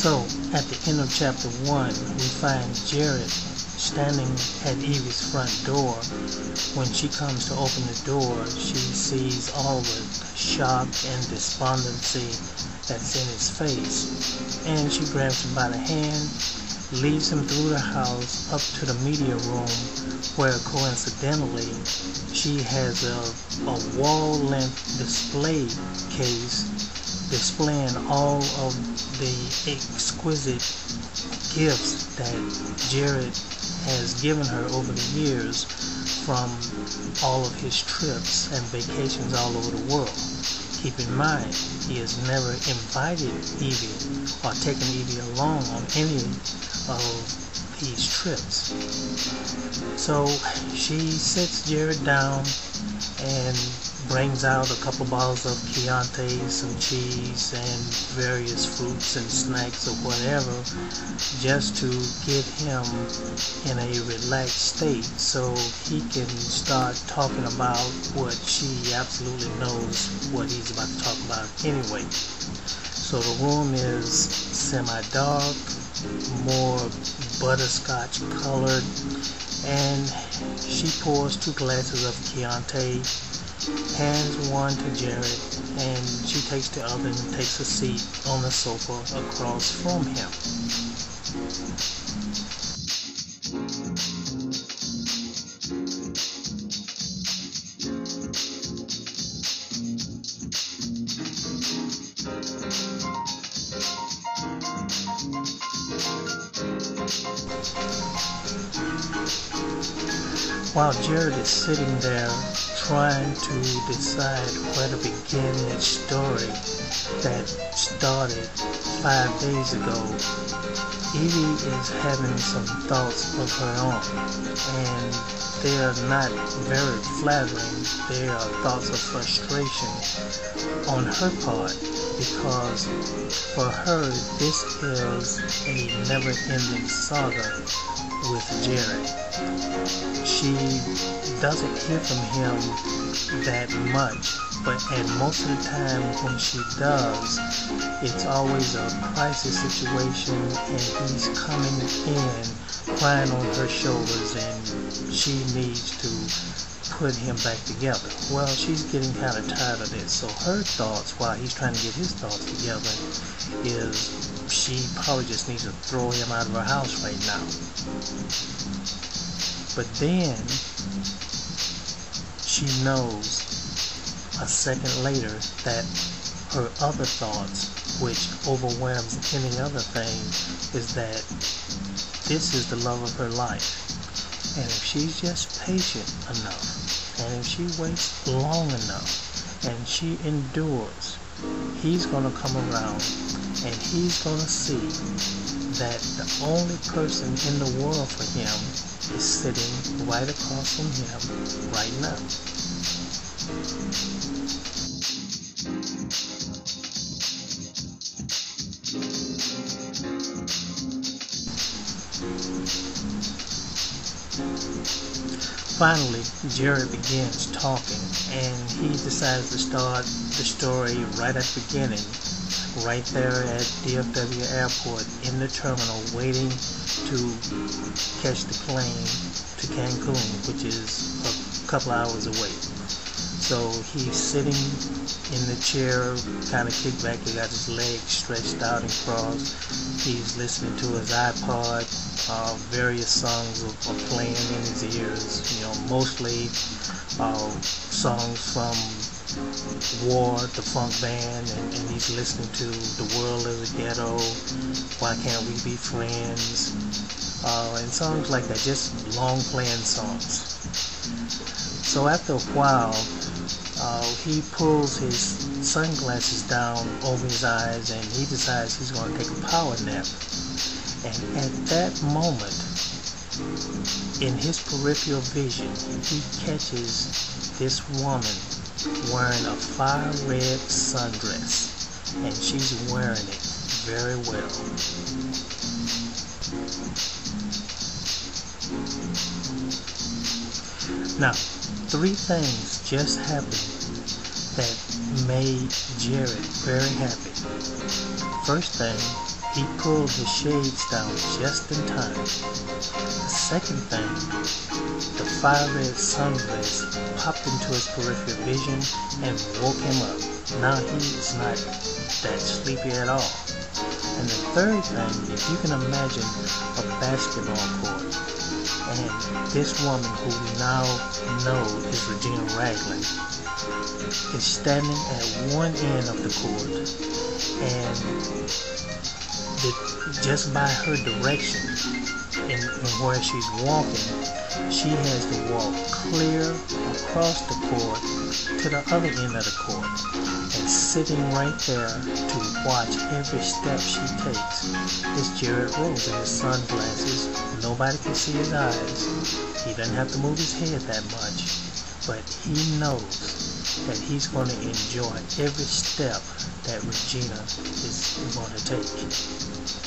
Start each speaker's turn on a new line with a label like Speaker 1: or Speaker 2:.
Speaker 1: So, at the end of chapter 1, we find Jared standing at Evie's front door. When she comes to open the door, she sees all the shock and despondency that's in his face. And she grabs him by the hand, leads him through the house up to the media room, where coincidentally she has a wall-length display case displaying all of the exquisite gifts that Jared has given her over the years from all of his trips and vacations all over the world. Keep in mind, he has never invited Evie or taken Evie along on any of these trips. So she sits Jared down and brings out a couple bottles of Chianti, some cheese, and various fruits and snacks or whatever, just to get him in a relaxed state so he can start talking about what she absolutely knows what he's about to talk about anyway. So the room is semi-dark, more butterscotch colored, and she pours 2 glasses of Chianti, hands one to Jared, and she takes the other and takes a seat on the sofa across from him. While Jared is sitting there trying to decide where to begin his story that started 5 days ago, Evie is having some thoughts of her own, and they are not very flattering. They are thoughts of frustration on her part, because for her this is a never-ending saga with Jared. She doesn't hear from him that much, and most of the time when she does, it's always a crisis situation, and he's coming in crying on her shoulders, and she needs to put him back together. Well, she's getting kind of tired of this, so her thoughts, while he's trying to get his thoughts together, is she probably just needs to throw him out of her house right now. But then she knows a second later that her other thoughts, which overwhelms any other thing, is that this is the love of her life. And if she's just patient enough, and if she waits long enough, and she endures, he's going to come around, and he's going to see that the only person in the world for him is sitting right across from him right now. Finally, Jared begins talking, and he decides to start the story right at the beginning, right there at DFW Airport in the terminal, waiting to catch the plane to Cancun, which is a couple hours away. So he's sitting in the chair, kind of kicked back. He got his legs stretched out and crossed. He's listening to his iPod. Various songs are playing in his ears. Mostly songs from War, the funk band, and he's listening to The World is a Ghetto, Why Can't We Be Friends, and songs like that, just long playing songs. So after a while, he pulls his sunglasses down over his eyes, and he decides he's going to take a power nap. And at that moment, in his peripheral vision, he catches this woman wearing a fire red sundress, and she's wearing it very well. Now, 3 things just happened that made Jared very happy. First thing, He pulled his shades down just in time. The second thing, the fire-red sunglass popped into his peripheral vision and woke him up. Now he's not that sleepy at all. And the third thing, if you can imagine a basketball court, and this woman who we now know is Regina Ragland is standing at one end of the court, and just by her direction in where she's walking, she has to walk clear across the court to the other end of the court, and sitting right there to watch every step she takes is Jared Rose in his sunglasses. Nobody can see his eyes. He doesn't have to move his head that much, but he knows that he's going to enjoy every step that Regina is going to take.